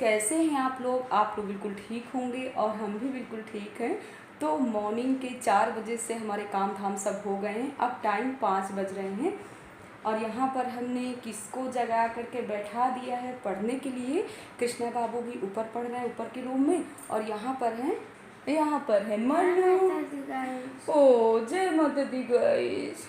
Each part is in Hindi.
कैसे हैं आप लोग? आप लोग बिल्कुल ठीक होंगे और हम भी बिल्कुल ठीक हैं। तो मॉर्निंग के 4 बजे से हमारे काम धाम सब हो गए हैं। अब टाइम 5 बज रहे हैं और यहाँ पर हमने किसको जगा करके बैठा दिया है पढ़ने के लिए। कृष्णा बाबू भी ऊपर पढ़ रहे हैं, ऊपर के रूम में। और यहाँ पर है मनु। ओ जय माता दी गाइस।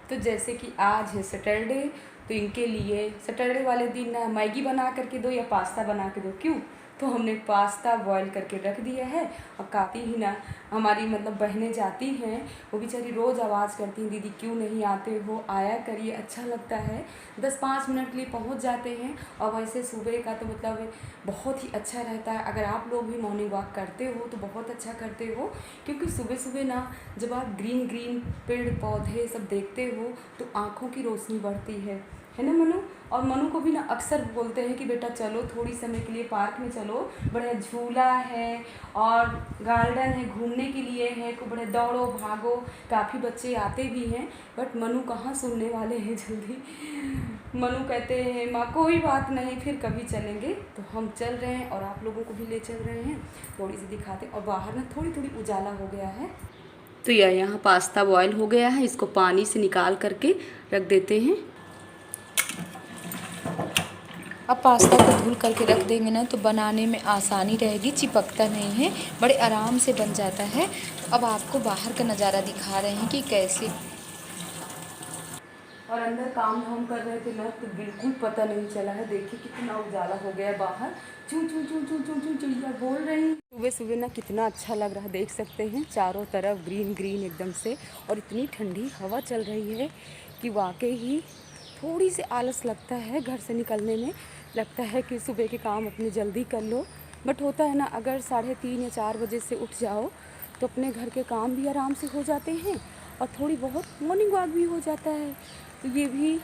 तो जैसे कि आज है सैटरडे, तो इनके लिए सैटरडे वाले दिन ना मैगी बना करके दो या पास्ता बना के दो। क्यों? तो हमने पास्ता बॉईल करके रख दिया है। और काफ़ी ही ना हमारी मतलब बहनें जाती हैं, वो बेचारी रोज़ आवाज़ करती हैं, दीदी क्यों नहीं आते हो, आया करिए, अच्छा लगता है। 10-5 मिनट के लिए पहुंच जाते हैं। और वैसे सुबह का तो मतलब बहुत ही अच्छा रहता है। अगर आप लोग भी मॉर्निंग वॉक करते हो तो बहुत अच्छा करते हो, क्योंकि सुबह सुबह ना जब आप ग्रीन ग्रीन पेड़ पौधे सब देखते हो तो आँखों की रोशनी बढ़ती है ना मनु? और मनु को भी ना अक्सर बोलते हैं कि बेटा चलो थोड़ी समय के लिए पार्क में चलो, बड़ा झूला है और गार्डन है, घूमने के लिए है, को बड़े दौड़ो भागो। काफ़ी बच्चे आते भी हैं, बट मनु कहाँ सुनने वाले हैं जल्दी। मनु कहते हैं माँ कोई बात नहीं, फिर कभी चलेंगे। तो हम चल रहे हैं और आप लोगों को भी ले चल रहे हैं, थोड़ी सी दिखाते हैं। और बाहर ना थोड़ी थोड़ी उजाला हो गया है। तो यहाँ पास्ता बॉयल हो गया है, इसको पानी से निकाल करके रख देते हैं। अब पास्ता को धुल करके रख देंगे ना तो बनाने में आसानी रहेगी, चिपकता नहीं है, बड़े आराम से बन जाता है। अब आपको बाहर का नज़ारा दिखा रहे हैं कि कैसे। और अंदर काम धाम कर रहे थे ना तो बिल्कुल पता नहीं चला है। देखिए कितना उजाला हो गया है बाहर। चू चू चू चू चू चू चिड़िया बोल रही। सुबह सुबह ना कितना अच्छा लग रहा है, देख सकते हैं चारों तरफ ग्रीन ग्रीन एकदम से। और इतनी ठंडी हवा चल रही है कि वाकई ही थोड़ी सी आलस लगता है घर से निकलने में। लगता है कि सुबह के काम अपने जल्दी कर लो, बट होता है ना अगर 3:30 या 4 बजे से उठ जाओ तो अपने घर के काम भी आराम से हो जाते हैं और थोड़ी बहुत मॉर्निंग वॉक भी हो जाता है। तो ये भी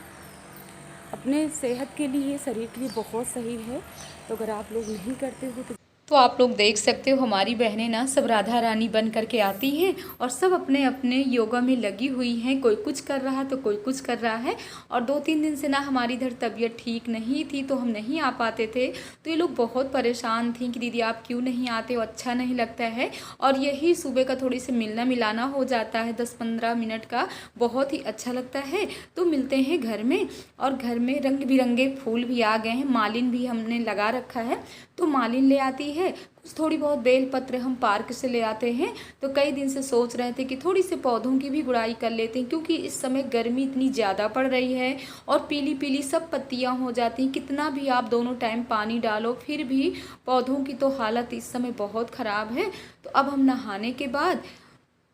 अपने सेहत के लिए, शरीर के लिए बहुत सही है। तो अगर आप लोग नहीं करते हो तो आप लोग देख सकते हो हमारी बहनें ना सब राधा रानी बन करके आती हैं और सब अपने अपने योगा में लगी हुई हैं। कोई कुछ कर रहा है तो कोई कुछ कर रहा है। और 2-3 दिन से ना हमारी इधर तबीयत ठीक नहीं थी तो हम नहीं आ पाते थे। तो ये लोग बहुत परेशान थी कि दीदी आप क्यों नहीं आते हो, अच्छा नहीं लगता है। और यही सुबह का थोड़ी सी मिलना मिलाना हो जाता है 10-15 मिनट का, बहुत ही अच्छा लगता है। तो मिलते हैं घर में। और घर में रंग बिरंगे फूल भी आ गए हैं, मालिन भी हमने लगा रखा है तो मालिन ले आती है। कुछ थोड़ी बहुत बेल पत्र हम पार्क से ले आते हैं। तो कई दिन से सोच रहे थे कि थोड़ी से पौधों की भी गुड़ाई कर लेते हैं, क्योंकि इस समय गर्मी इतनी ज़्यादा पड़ रही है और पीली पीली सब पत्तियां हो जाती हैं। कितना भी आप दोनों टाइम पानी डालो फिर भी पौधों की तो हालत इस समय बहुत ख़राब है। तो अब हम नहाने के बाद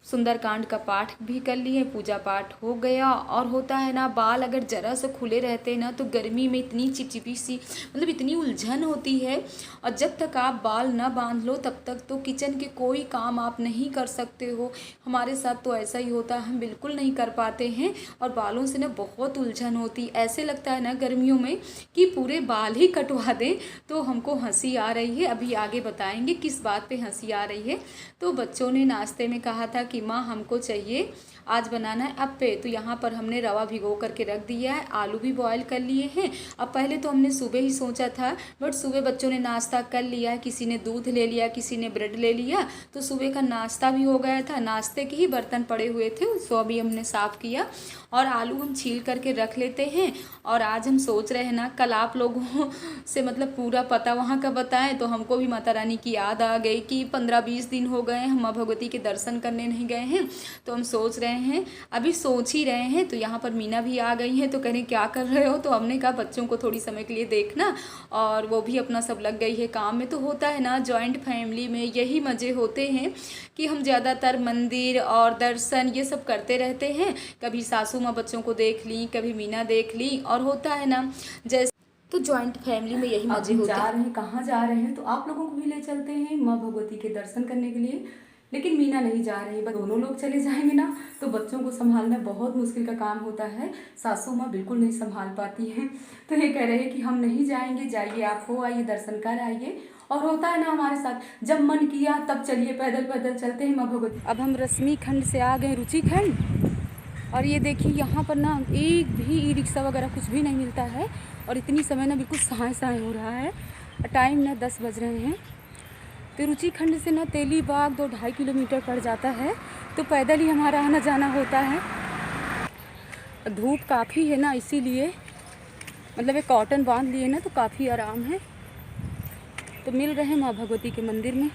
सुंदरकांड का पाठ भी कर लिए, पूजा पाठ हो गया। और होता है ना बाल अगर ज़रा से खुले रहते हैं ना तो गर्मी में इतनी चिपचिपी सी मतलब इतनी उलझन होती है। और जब तक आप बाल न बांध लो तब तक तो किचन के कोई काम आप नहीं कर सकते हो। हमारे साथ तो ऐसा ही होता है, हम बिल्कुल नहीं कर पाते हैं और बालों से ना बहुत उलझन होती। ऐसे लगता है ना गर्मियों में कि पूरे बाल ही कटवा दें। तो हमको हंसी आ रही है, अभी आगे बताएंगे किस बात पे हंसी आ रही है। तो बच्चों ने नाश्ते में कहा था कि माँ हमको चाहिए आज बनाना है अप्पे। तो यहाँ पर हमने रवा भिगो करके रख दिया है, आलू भी बॉयल कर लिए हैं। अब पहले तो हमने सुबह ही सोचा था, बट सुबह बच्चों ने नाश्ता कर लिया, किसी ने दूध ले लिया, किसी ने ब्रेड ले लिया। तो सुबह का नाश्ता भी हो गया था, नाश्ते के ही बर्तन पड़े हुए थे उसको अभी हमने साफ़ किया। और आलू हम छील करके रख लेते हैं। और आज हम सोच रहे हैं ना कल आप लोगों से मतलब पूरा पता वहाँ का बताएं तो हमको भी माता रानी की याद आ गई कि 15-20 दिन हो गए हम माँ भगवती के दर्शन करने नहीं गए हैं। तो हम सोच रहे हैं, अभी सोच ही रहे हैं। तो यहाँ पर मीना भी आ गई हैं तो कह रही क्या कर रहे हो। तो हमने कहा बच्चों को थोड़ी समय के लिए देखना, और वो भी अपना सब लग गई है काम में। तो होता है ना जॉइंट फैमिली में यही मज़े होते हैं कि हम ज़्यादातर मंदिर और दर्शन ये सब करते रहते हैं। कभी सासू माँ बच्चों को देख ली, कभी मीना देख ली। और होता है ना जैसे तो जॉइंट फैमिली में यही मजे होते हैं। जा रहे हैं, कहाँ जा रहे हैं? तो आप लोगों को भी ले चलते हैं माँ भगवती के दर्शन करने के लिए। लेकिन मीना नहीं जा रही, बस दोनों लोग चले जाएंगे ना तो बच्चों को संभालना बहुत मुश्किल का काम होता है। सासू माँ बिल्कुल नहीं संभाल पाती हैं। तो ये कह रहे हैं कि हम नहीं जाएंगे, जाइए आप हो आइए, दर्शन कर आइए। और होता है ना हमारे साथ, जब मन किया तब चलिए, पैदल पैदल चलते हैं माँ भगवती। अब हम रश्मि खंड से आ गए रुचि खंड। और ये देखिए यहाँ पर ना एक भी ई रिक्शा वगैरह कुछ भी नहीं मिलता है। और इतनी समय ना बिल्कुल साए साए हो रहा है। टाइम ना 10 बज रहे हैं। तो रुचि खंड से ना तेलीबाग 2-2.5 किलोमीटर पड़ जाता है, तो पैदल ही हमारा आना जाना होता है। धूप काफ़ी है ना, इसीलिए मतलब एक कॉटन बांध लिए ना तो काफ़ी आराम है। तो मिल रहे हैं माँ भगवती के मंदिर में।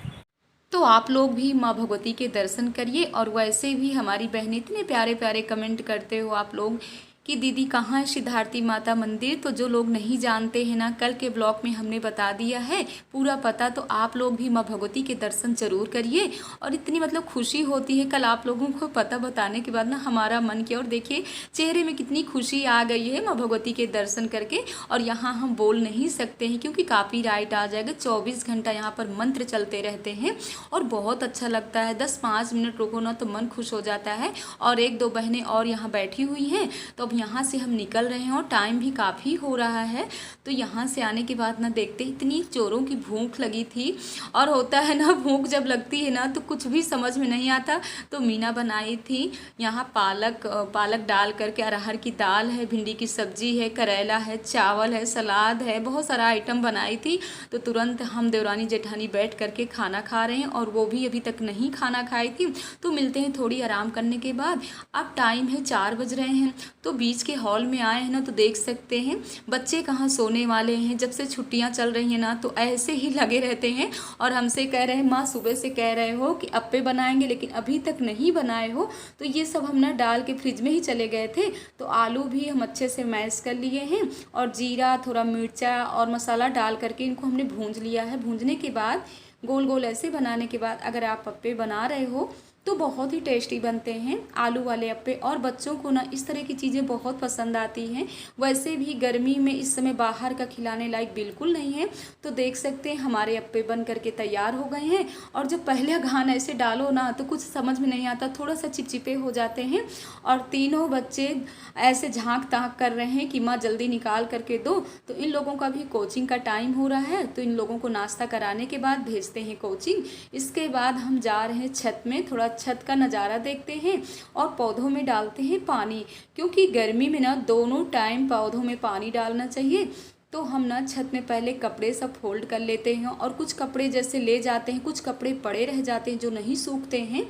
तो आप लोग भी माँ भगवती के दर्शन करिए। और वैसे भी हमारी बहनें इतने प्यारे प्यारे कमेंट करते हो आप लोग कि दीदी कहाँ है सिद्धार्थी माता मंदिर। तो जो लोग नहीं जानते हैं ना, कल के ब्लॉग में हमने बता दिया है पूरा पता। तो आप लोग भी माँ भगवती के दर्शन जरूर करिए। और इतनी मतलब खुशी होती है कल आप लोगों को पता बताने के बाद ना हमारा मन किया, और देखिए चेहरे में कितनी खुशी आ गई है माँ भगवती के दर्शन करके। और यहाँ हम बोल नहीं सकते हैं क्योंकि कॉपीराइट आ जाएगा। 24 घंटा यहाँ पर मंत्र चलते रहते हैं और बहुत अच्छा लगता है। 10-5 मिनट रुको ना तो मन खुश हो जाता है। और 1-2 बहनें और यहाँ बैठी हुई हैं। तो अब यहाँ से हम निकल रहे हैं और टाइम भी काफ़ी हो रहा है। तो यहाँ से आने के बाद ना देखते इतनी चोरों की भूख लगी थी। और होता है ना, भूख जब लगती है ना तो कुछ भी समझ में नहीं आता। तो मीना बनाई थी यहाँ पालक डाल करके, अरहर की दाल है, भिंडी की सब्जी है, करेला है, चावल है, सलाद है, बहुत सारा आइटम बनाई थी। तो तुरंत हम देवरानी जेठानी बैठ करके खाना खा रहे हैं और वो भी अभी तक नहीं खाना खाई थी। तो मिलते हैं थोड़ी आराम करने के बाद। अब टाइम है 4 बज रहे हैं। तो बीच के हॉल में आए हैं ना तो देख सकते हैं बच्चे कहाँ सोने वाले हैं। जब से छुट्टियां चल रही हैं ना तो ऐसे ही लगे रहते हैं और हमसे कह रहे हैं माँ सुबह से कह रहे हो कि अप्पे बनाएंगे लेकिन अभी तक नहीं बनाए हो। तो ये सब हम ना डाल के फ्रिज में ही चले गए थे। तो आलू भी हम अच्छे से मैश कर लिए हैं और जीरा, थोड़ा मिर्चा और मसाला डाल करके इनको हमने भूंज लिया है। भूंजने के बाद गोल गोल ऐसे बनाने के बाद अगर आप अप्पे बना रहे हो तो बहुत ही टेस्टी बनते हैं आलू वाले अप्पे। और बच्चों को ना इस तरह की चीज़ें बहुत पसंद आती हैं। वैसे भी गर्मी में इस समय बाहर का खिलाने लायक बिल्कुल नहीं है। तो देख सकते हैं हमारे अप्पे बन करके तैयार हो गए हैं। और जब पहले घान ऐसे डालो ना तो कुछ समझ में नहीं आता, थोड़ा सा चिपचिपे हो जाते हैं। और तीनों बच्चे ऐसे झांक ताक कर रहे हैं कि माँ जल्दी निकाल करके दो। तो इन लोगों का भी कोचिंग का टाइम हो रहा है। तो इन लोगों को नाश्ता कराने के बाद भेजते हैं कोचिंग। इसके बाद हम जा रहे हैं छत में, थोड़ा छत का नज़ारा देखते हैं और पौधों में डालते हैं पानी, क्योंकि गर्मी में ना दोनों टाइम पौधों में पानी डालना चाहिए। तो हम ना छत में पहले कपड़े सब फोल्ड कर लेते हैं और कुछ कपड़े जैसे ले जाते हैं, कुछ कपड़े पड़े रह जाते हैं जो नहीं सूखते हैं।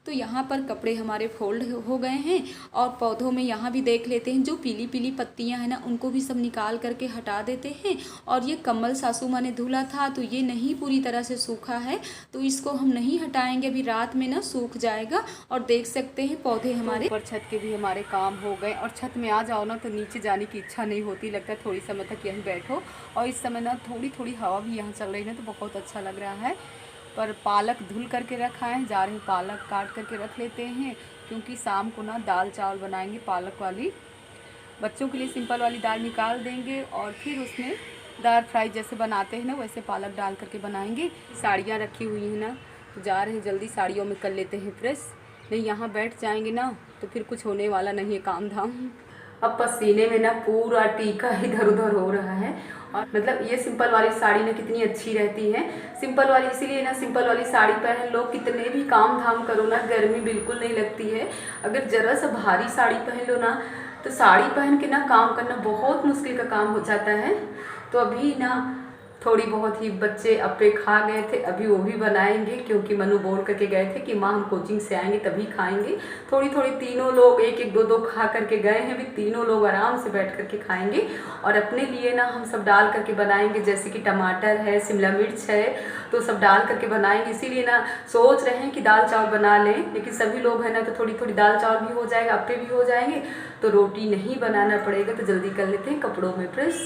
तो यहाँ पर कपड़े हमारे फोल्ड हो गए हैं। और पौधों में यहाँ भी देख लेते हैं जो पीली पीली पत्तियाँ हैं ना उनको भी सब निकाल करके हटा देते हैं। और ये कमल सासू माँ ने धुला था तो ये नहीं पूरी तरह से सूखा है, तो इसको हम नहीं हटाएंगे, अभी रात में ना सूख जाएगा। और देख सकते हैं पौधे हमारे ऊपर छत के भी हमारे काम हो गए। और छत में आ जाओ ना तो नीचे जाने की इच्छा नहीं होती, लगता है थोड़ी समय तक यहीं बैठो। और इस समय ना थोड़ी थोड़ी हवा भी यहाँ चल रही है तो बहुत अच्छा लग रहा है। पर पालक धुल करके रखा है, जा रहे हैं पालक काट करके रख लेते हैं, क्योंकि शाम को ना दाल चावल बनाएंगे पालक वाली। बच्चों के लिए सिंपल वाली दाल निकाल देंगे और फिर उसमें दाल फ्राई जैसे बनाते हैं ना वैसे पालक डाल करके बनाएंगे। साड़ियाँ रखी हुई हैं ना तो जा रहे हैं जल्दी साड़ियों में कर लेते हैं प्रेस, नहीं यहाँ बैठ जाएंगे ना तो फिर कुछ होने वाला नहीं है काम धाम। अब पसीने में ना पूरा टीका इधर उधर हो रहा है। और मतलब ये सिंपल वाली साड़ी ना कितनी अच्छी रहती है, सिंपल वाली इसीलिए ना सिंपल वाली साड़ी पहन लो, कितने भी काम धाम करो ना गर्मी बिल्कुल नहीं लगती है। अगर ज़रा सा भारी साड़ी पहन लो ना तो साड़ी पहन के ना काम करना बहुत मुश्किल का काम हो जाता है। तो अभी ना थोड़ी बहुत ही बच्चे अप्पे खा गए थे, अभी वो भी बनाएंगे, क्योंकि मनु बोल करके गए थे कि माँ हम कोचिंग से आएंगे तभी खाएंगे। थोड़ी थोड़ी तीनों लोग एक एक दो दो खा करके गए हैं, अभी तीनों लोग आराम से बैठ करके खाएंगे। और अपने लिए ना हम सब डाल करके बनाएंगे, जैसे कि टमाटर है, शिमला मिर्च है, तो सब डाल करके बनाएंगे। इसीलिए ना सोच रहे हैं कि दाल चावल बना लें, लेकिन सभी लोग हैं ना तो थोड़ी थोड़ी दाल चावल भी हो जाएगा, अप्पे भी हो जाएंगे, तो रोटी नहीं बनाना पड़ेगा। तो जल्दी कर लेते हैं कपड़ों में प्रेस।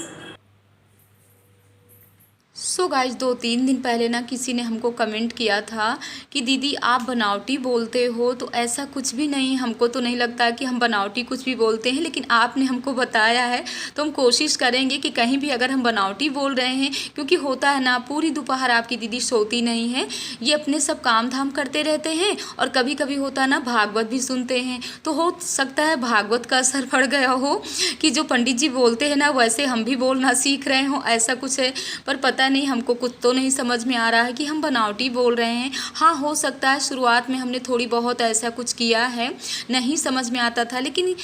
सो गाइज 2-3 दिन पहले ना किसी ने हमको कमेंट किया था कि दीदी आप बनावटी बोलते हो। तो ऐसा कुछ भी नहीं, हमको तो नहीं लगता कि हम बनावटी कुछ भी बोलते हैं, लेकिन आपने हमको बताया है तो हम कोशिश करेंगे कि कहीं भी अगर हम बनावटी बोल रहे हैं, क्योंकि होता है ना पूरी दोपहर आपकी दीदी सोती नहीं है, ये अपने सब काम धाम करते रहते हैं। और कभी कभी होता है ना भागवत भी सुनते हैं, तो हो सकता है भागवत का असर पड़ गया हो कि जो पंडित जी बोलते हैं ना वैसे हम भी बोलना सीख रहे हो, ऐसा कुछ है। पर पता नहीं, हमको कुछ तो नहीं समझ में आ रहा है कि हम बनावटी बोल रहे हैं। हाँ हो सकता है शुरुआत में हमने थोड़ी बहुत ऐसा कुछ किया है, नहीं समझ में आता था, लेकिन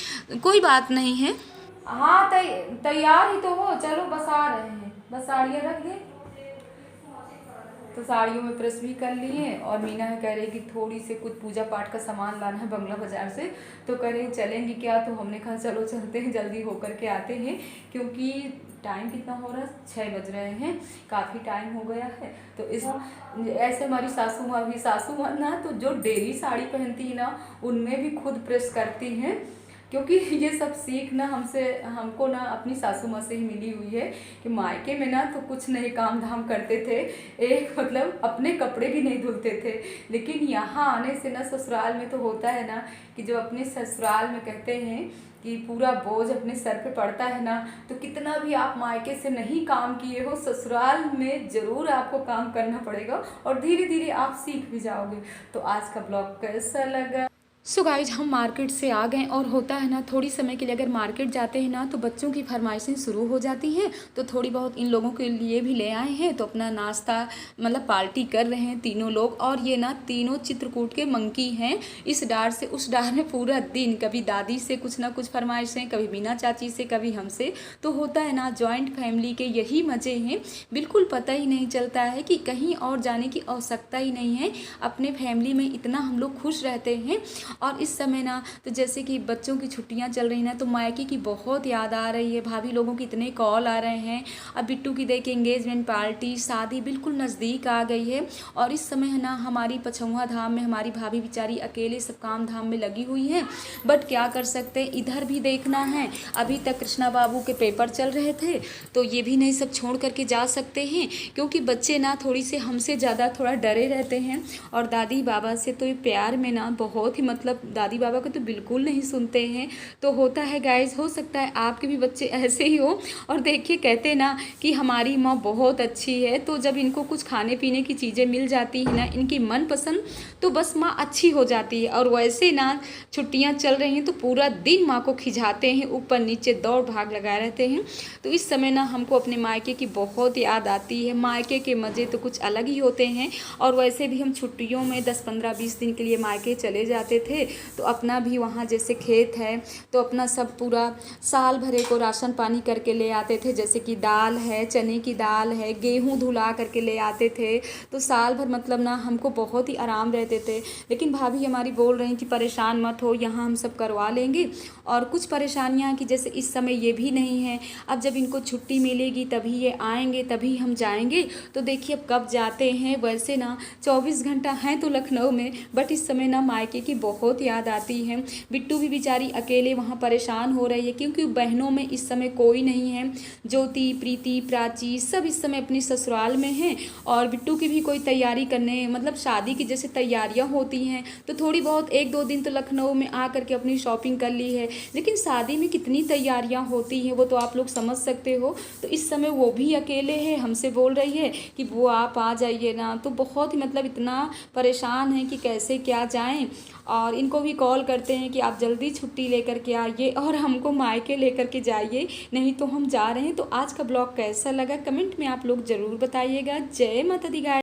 कोई बात नहीं है। हाँ तैयार ही तो हो, चलो बस आ रहे हैं, बस साड़ियाँ रख दें। तो साड़ियों में प्रेस भी कर लिए। और मीना है कह रही कि थोड़ी से कुछ पूजा पाठ का सामान लाना है बंगला बाज़ार से, तो कह रही चलेंगी क्या, तो हमने कहा चलो चलते हैं, जल्दी होकर के आते हैं, क्योंकि टाइम कितना हो रहा है, 6 बज रहे हैं, काफ़ी टाइम हो गया है। तो इस ऐसे हमारी सासू माँ ना तो जो डेली साड़ी पहनती है ना उनमें भी खुद प्रेस करती हैं, क्योंकि ये सब सीख ना हमको ना अपनी सासू माँ से ही मिली हुई है कि मायके में ना तो कुछ नहीं काम धाम करते थे, एक मतलब अपने कपड़े भी नहीं धुलते थे, लेकिन यहाँ आने से ना ससुराल में तो होता है ना कि जो अपने ससुराल में कहते हैं कि पूरा बोझ अपने सर पे पड़ता है ना, तो कितना भी आप मायके से नहीं काम किए हो, ससुराल में ज़रूर आपको काम करना पड़ेगा और धीरे धीरे आप सीख भी जाओगे। तो आज का ब्लॉग कैसा लगा? सो गाइज हम मार्केट से आ गए, और होता है ना थोड़ी समय के लिए अगर मार्केट जाते हैं ना तो बच्चों की फरमाइशें शुरू हो जाती हैं, तो थोड़ी बहुत इन लोगों के लिए भी ले आए हैं। तो अपना नाश्ता मतलब पार्टी कर रहे हैं तीनों लोग, और ये ना तीनों चित्रकूट के मंकी हैं, इस डार से उस डार में पूरा दिन कभी दादी से कुछ ना कुछ फरमाइशें, कभी मीना चाची से, कभी हमसे। तो होता है ना जॉइंट फैमिली के यही मज़े हैं, बिल्कुल पता ही नहीं चलता है कि कहीं और जाने की आवश्यकता ही नहीं है, अपने फैमिली में इतना हम लोग खुश रहते हैं। और इस समय ना तो जैसे कि बच्चों की छुट्टियां चल रही ना, तो मायके की बहुत याद आ रही है, भाभी लोगों के इतने कॉल आ रहे हैं। अब बिट्टू की देखिए एंगेजमेंट पार्टी, शादी बिल्कुल नज़दीक आ गई है, और इस समय है ना हमारी पछौआ धाम में हमारी भाभी बेचारी अकेले सब काम धाम में लगी हुई हैं, बट क्या कर सकते, इधर भी देखना है। अभी तक कृष्णा बाबू के पेपर चल रहे थे, तो ये भी नहीं सब छोड़ करके जा सकते हैं, क्योंकि बच्चे ना थोड़ी से हमसे ज़्यादा थोड़ा डरे रहते हैं, और दादी बाबा से तो ये प्यार में ना बहुत ही मतलब दादी बाबा को तो बिल्कुल नहीं सुनते हैं। तो होता है गाइज, हो सकता है आपके भी बच्चे ऐसे ही हो। और देखिए कहते ना कि हमारी माँ बहुत अच्छी है, तो जब इनको कुछ खाने पीने की चीज़ें मिल जाती है ना इनकी मनपसंद, तो बस माँ अच्छी हो जाती है। और वैसे ना छुट्टियाँ चल रही हैं तो पूरा दिन माँ को खिझाते हैं, ऊपर नीचे दौड़ भाग लगाए रहते हैं। तो इस समय ना हमको अपने मायके की बहुत याद आती है, मायके के मज़े तो कुछ अलग ही होते हैं। और वैसे भी हम छुट्टियों में 10, 15, 20 दिन के लिए मायके चले जाते थे, तो अपना भी वहाँ जैसे खेत है तो अपना सब पूरा साल भरे को राशन पानी करके ले आते थे, जैसे कि दाल है, चने की दाल है, गेहूँ धुला करके ले आते थे। तो साल भर मतलब ना हमको बहुत ही आराम रहते थे। लेकिन भाभी हमारी बोल रही कि परेशान मत हो, यहाँ हम सब करवा लेंगे। और कुछ परेशानियाँ कि जैसे इस समय ये भी नहीं है, अब जब इनको छुट्टी मिलेगी तभी ये आएंगे, तभी हम जाएंगे। तो देखिए अब कब जाते हैं, वैसे ना 24 घंटा हैं तो लखनऊ में, बट इस समय ना मायके की बहुत याद आती है। बिट्टू भी बेचारी अकेले वहाँ परेशान हो रही है, क्योंकि बहनों में इस समय कोई नहीं है। ज्योति, प्रीति, प्राची सब इस समय अपनी ससुराल में हैं, और बिट्टू की भी कोई तैयारी करने मतलब शादी की जैसे तैयारियां होती हैं, तो थोड़ी बहुत 1-2 दिन तो लखनऊ में आ करके अपनी शॉपिंग कर ली है। लेकिन शादी में कितनी तैयारियां होती हैं वो तो आप लोग समझ सकते हो। तो इस समय वो भी अकेले हैं, हमसे बोल रही है कि वो आप आ जाइए ना, तो बहुत ही मतलब इतना परेशान है कि कैसे क्या जाएं। और इनको भी कॉल करते हैं कि आप जल्दी छुट्टी लेकर के आइए और हमको मायके लेकर के जाइए, नहीं तो हम जा रहे हैं। तो आज का ब्लॉग कैसा लगा कमेंट में आप लोग ज़रूर बताइएगा। जय माता दी गाइस।